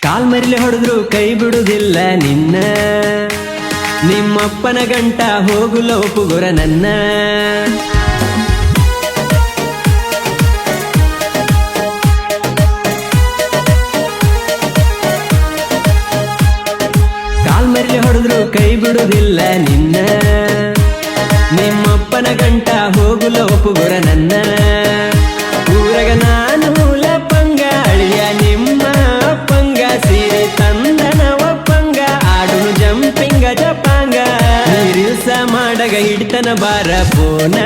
ಕಾಲ್ ಮರಿಲಿ ಹೊಡೆದ್ರು ಕೈ ಬಿಡುವುದಿಲ್ಲ ನಿನ್ನ, ನಿಮ್ಮಪ್ಪನ ಗಂಟ ಹೋಗುಲ ಒಪ್ಪುಗೊರ ನನ್ನ. ಕಾಲ್ ಮರಿಲಿ ಹೊಡೆದ್ರು ಕೈ ಬಿಡುವುದಿಲ್ಲ ನಿನ್ನ, ನಿಮ್ಮಪ್ಪನ ಗಂಟ ಹೋಗುಲ ಒಪ್ಪುಗೊರ ನನ್ನ. ಊರಗ ನಾನು ಲಪಂಗ ಅಳಿಯ ನಿಮ್ಮ ಅಪ್ಪಂಗ, ಸೀರೆ ತಂದನ ಒಪ್ಪಂಗ ಆಡುನು ಜಂಪಿಂಗ ಜಪಾಂಗ. ರೀಲ್ಸ ಮಾಡಗ ಹಿಡ್ತನ ಬಾರ ಪೋನ,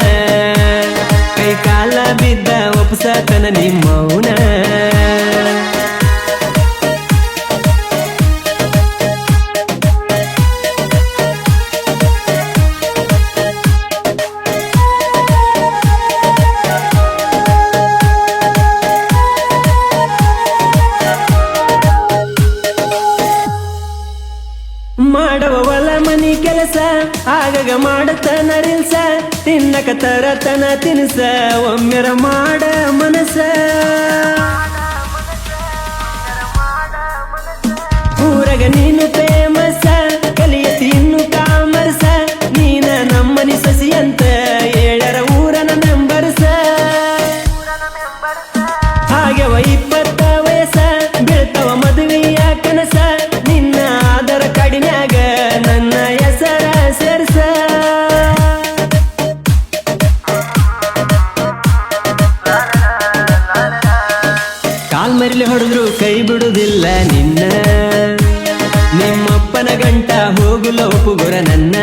ಕೈ ಕಾಲ ಬಿದ್ದ ಒಪ್ಪಸತನ ನಿಮ್ಮೌನ. ಮಾಡವ ಹೊಲ ಮನಿ ಕೆಲಸ ಆಗಾಗ ಮಾಡತನ ರೀಲ್ಸ, ತಿನ್ನಕ ತರತನ ತಿನ್ಸ ಒಮ್ಮೆರ ಮಾಡ ಮನಸ. ಊರಗ ನೀನು ಫೇಮಸ ಕಲಿಯತಿ ಇನ್ನು ಕಾಮರ್ಸ, ನೀನ ನಮ್ಮನಿ ಸಸಿ ಅಂತ ಏಳರ ಊರನ ಮೆಂಬರ್ಸ. ಹಾಗೆವ 20 ವಯಸ್ಸ ಬೀಳ್ತವ ಮದುವೆಯ ಕನಸ, ನಿನ್ನ ಆದರ ಕಡಿಮ್ಯಾಗ ನನ್ನ ಹೆಸರ ಸೇರ್ಸ. ಕಾಲ್ ಮರಿಲಿ ಹೊಡೆದ್ರು ಕೈ ಬಿಡುವುದಿಲ್ಲ ನಿನ್ನ, ನಿಮ್ಮಪ್ಪನ ಗಂಟ ಹೋಗುಲ ಒಪ್ಪುಗೊರ ನನ್ನ.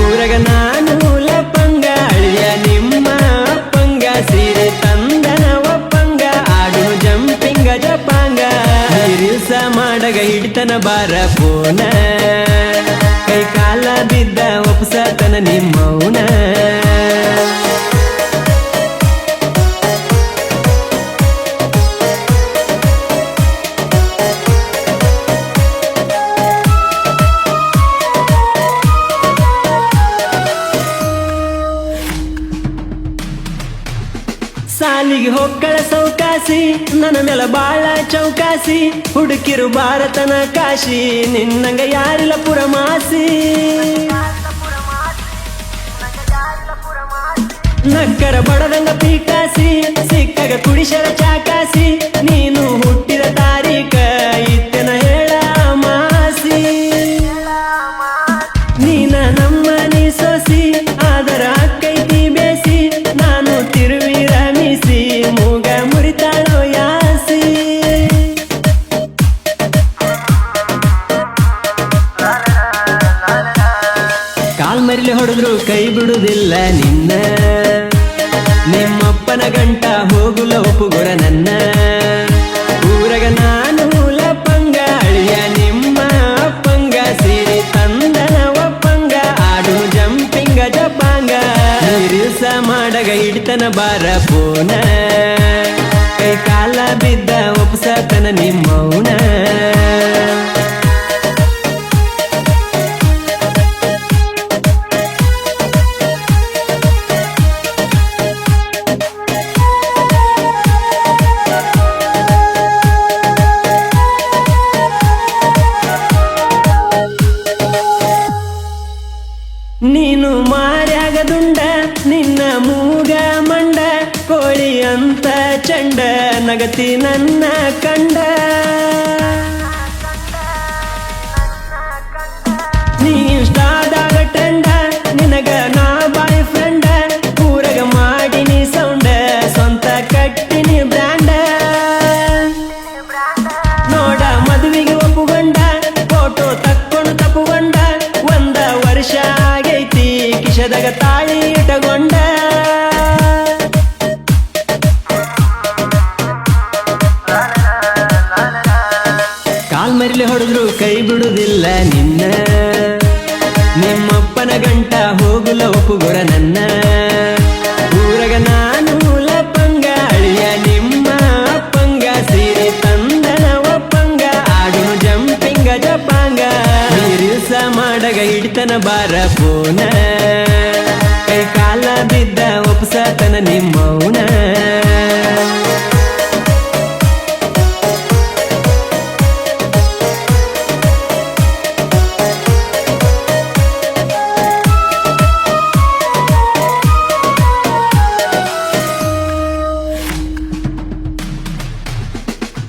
ಊರಗ ನಾನು ಲಪಂಗ ಅಳಿಯ ನಿಮ್ಮ ಅಪ್ಪಂಗ, ಸೀರೆ ತಂದನ ಒಪ್ಪಂಗ ಆಡುನು ಜಂಪಿಂಗ ಜಪಾಂಗ. ರೀಲ್ಸ ಮಾಡಗ ಹಿಡ್ತನ ಬಾರ ಪೋನ, ಕೈ ಕಾಲ ಬಿದ್ದ ಒಪ್ಪಸತನ ನಿಮ್ಮೌನ. ಸಾಲಿಗೆ ಹೊಕ್ಕಳ ಸೌಕಾಸಿ ನನ್ನ ಮೇಲೆ ಬಾಳ ಚೌಕಾಸಿ, ಹುಡುಕಿರು ಭಾರತನ ಕಾಶಿ ನಿನ್ನಂಗ ಯಾರಿಲ್ಲ ಪುರಮಾಸಿ. ನಕ್ಕರ ಬಡದಂಗ ಪೀಕಾಸಿ ಸಿಕ್ಕಗ ಕುಡಿಸರ ಚಾಕಾಸಿ, ನೀನು ಹುಟ್ಟಿದ ತಾರೀಕ ಇತ್ತನ ಹೇಳ ಮಾಸಿ. ನೀನ ನಮ್ಮನಿ ಸೋಸಿ ಆದರ ಅಕ್ಕೈತಿ ಬೇಸಿ, ನಾನು ತಿರುವಿ ರಮಿಸಿ ಮೂಗ ಮುರಿತಾಳೋ ಯಾಸಿ. ಕಾಲ್ ಮರಿಲಿ ಹೊಡೆದ್ರು ಕೈ ಬಿಡುವುದಿಲ್ಲ ನಿನ್ನ, ನಿಮ್ಮಪ್ಪನ ಗಂಟ ಹೋಗುಲ ಒಪ್ಪುಗೊರ ನನ್ನ. ಊರಗ ನಾನು ಲಪಂಗ ಅಳಿಯ ನಿಮ್ಮ ಅಪ್ಪಂಗ, ಸೀರೆ ತಂದನ ಒಪ್ಪಂಗ ಆಡುನು ಜಂಪಿಂಗ ಜಪಾಂಗ. ರೀಲ್ಸ ಮಾಡಗ ಹಿಡ್ತನ ಬಾರ ಪೋನ, ಕೈ ಕಾಲ ಬಿದ್ದ ಒಪ್ಪಸತನ ನಿಮ್ಮೌನ. ನೀನು ಮಾರ್ಯಾಗ ದುಂಡ ನಿನ್ನ ಮೂಗ ಮಂಡ, ಕೋಳಿ ಅಂತ ಚಂಡ ನಗತಿ ನನ್ನ ಕಂಡ. ನೀ ಇನ್ಸ್ಟಾದಾಗ ಟ್ರೆಂಡ ನಿನಗ ನಾ ಬಾಯ್ ಫ್ರೆಂಡ, ಊರಗ ಮಾಡಿನಿ ಸೌಂಡ ಸ್ವಂತ ಕಟ್ಟಿನಿ ಬ್ರ್ಯಾಂಡ. ನೋಡ ಮದುವೆಗೆ ಒಪ್ಪುಗೊಂಡ ಫೋಟೋ ತಕ್ಕೊಂಡು ತಪ್ಪುಗೊಂಡ, ಒಂದ ವರ್ಷ ಆಗೈತಿ ಕಿಶದಾಗ ತಾಳಿ ಇಟ್ಟಗೊಂಡ. ಕಾಲ್ ಮರಿಲಿ ಹೊಡೆದ್ರು ಕೈ ಬಿಡುವುದಿಲ್ಲ ನಿನ್ನ, ನಿಮ್ಮಪ್ಪನ ಗಂಟ ಹೋಗುಲ ಒಪ್ಪುಗೊರ ನನ್ನ. ಊರಗ ನಾನು ಲಪಂಗ ಅಳಿಯ ನಿಮ್ಮ ಅಪ್ಪಂಗ, ಸೀರೆ ತಂದನ ಒಪ್ಪಂಗ ಆಡುನು ಜಂಪಿಂಗ ಜಪಾಂಗ. ರೀಲ್ಸ ಮಾಡಗ ಹಿಡ್ತನ ಬಾರ ಪೋನ, ಕೈ ಕಾಲ ಬಿದ್ದ ಒಪ್ಪಸತನ ನಿಮ್ಮೌನ.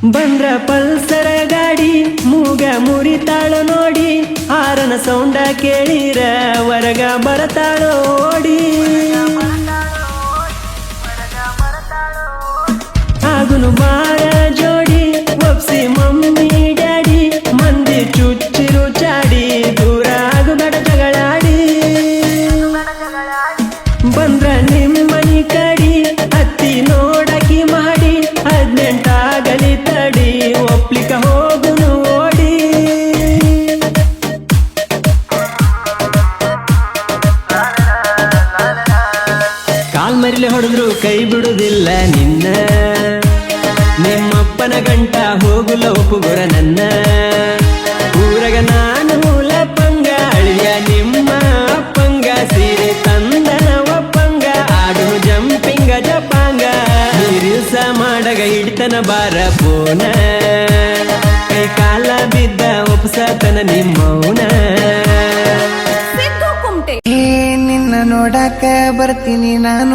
ಬಂದ್ರ ಪಲ್ಸರ ಗಾಡಿ ಮೂಗ ಮುರಿತಾಳು ನೋಡಿ ಹಾರನ ಸೌಂಡ ಕೇಳಿರ ಹೊರಗ ಬರತಾಳು ಓಡಿ ಆಗುನು ಬಾಳ ಜೋಡಿ ಒಪ್ಸಿ ಮಮ್ಮಿ ಡ್ಯಾಡಿ ಮಂದಿ ಚುಚ್ಚಿರು ಚಾಡಿ ದೂರ ಆಗುಬೇಡ ಜಗಳಾಡಿ ಬಂದ್ರ ನಿಮ್ಮನಿ ಕಡಿ ಹತ್ತಿ ನೋಡಕಿ ಮಾಡಿ 18 ಆಗಲಿ ತಡಿ ಒಪ್ಲಿಕ ಹೋಗುನು ಓಡಿ ಕಾಲ್ ಮರಿಲೆ ಹೊಡೆದ್ರು ಕೈ ಬಿಡುದಿಲ್ಲ ನಿನ್ನ ನಿಮ್ಮಪ್ಪನ ಗಂಟ ಹೋಗುಲ ಒಪ್ಪುಗುರ ನನ್ನ ಊರಗ ನಾನು ಲಪಂಗ ಅಳಿಯ ನಿಮ್ಮ ಅಪ್ಪಂಗ ಸೀರೆ ತಂದನ ಒಪ್ಪಂಗ ಆಡು ಜಂಪಿಂಗ ಜಪಾಂಗ ಹಿರಿಸ ಮಾಡಗ ಹಿಡ್ತನ ಬಾರ ಪೋನ ಕೈ ಕಾಲ ಬಿದ್ದ ಒಪ್ಸತನ ನಿಮ್ಮೌನ ನಿನ್ನ ನೋಡಾಕ ಬರ್ತೀನಿ ನಾನು